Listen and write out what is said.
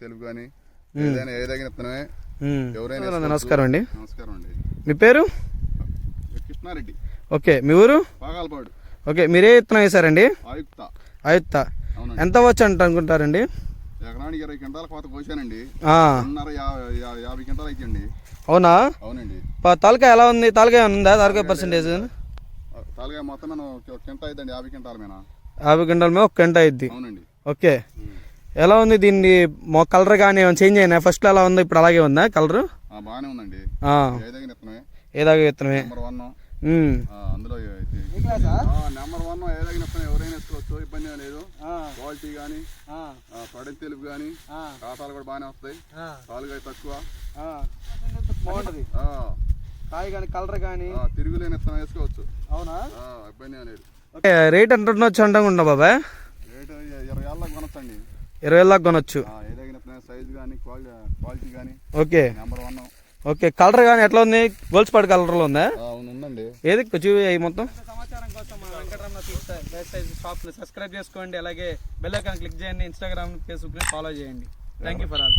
తెలుగు కానీ ఏదైనా ఇత్తనమే ఎవరైనా. నమస్కారం అండి. నమస్కారం అండి. మీ పేరు? కృష్ణారెడ్డి. ఓకే, మీ ఊరు? పాగాలపాడు. ఓకే, మీరే విత్తనం వేసారండి? ఆయుక్త. ఆయుక్త. ఎంత వచ్చు అంట అనుకుంటారండి? ఎకరానికి 20 క్వింటాల కోత కోసానండి. 50 క్వింటాలు అయితండి. అవునా? అవునండి. తాలకాయ ఎలా ఉంది? తాలకాయ ఉందా? తాలకాయ పర్సెంటేజ్? తాలకాయ మొత్తం మనం కింట అయిద్దండి. 50 క్వింటాల మీద 50 క్వింటాల మీద 1 క్వింట అయింది. అవునండి. ఓకే, ఎలా ఉంది దీన్ని కలర్ కానీ ఏమైనా చేంజ్ అయినా? ఫస్ట్ ఎలా ఉందో ఇప్పుడు అలాగే ఉందా కలర్? బాగానే ఉందండి. ఏదాగా విత్తనమే. అందులో నెంబర్ 1 ఏదైనా ఇత్తనం ఎవరైనా వేసుకోవచ్చు, ఇబ్బంది లేదు. క్వాలిటీ కానీ పడని తెలుగు కానీ ఖాతాలు కూడా బాగానే వస్తాయి. తాలుగాయ తక్కువ బాగుంటది. కాయ కానీ కలర్ కానీ తిరుగులేని ఇత్తనం వేసుకోవచ్చు. అవునా? ఇబ్బంది లేదు. రేట్ ఎంత ఉండొచ్చు అంటా బాబాయ్? రేటు 20 ఏళ్ళకి కొనొచ్చండి. 20 ఏళ్ళకి కొనొచ్చు. ఏదైనా సైజ్ కానీ క్వాలిటీ కానీ. Okay, number 1. ఓకే, కలర్ కానీ ఎట్లా ఉంది? గోల్స్పాడ్ కలర్లో ఉందా? ఉందండి. ఏది చూపి మొత్తం. సమాచారం కోసం మన వెంకటరమణ షాప్ సబ్స్క్రైబ్ చేసుకోండి. అలాగే బెల్ ఐకాన్ క్లిక్ చేయండి. ఇన్స్టాగ్రామ్, ఫేస్బుక్ ఫాలో చేయండి. Thank you for all.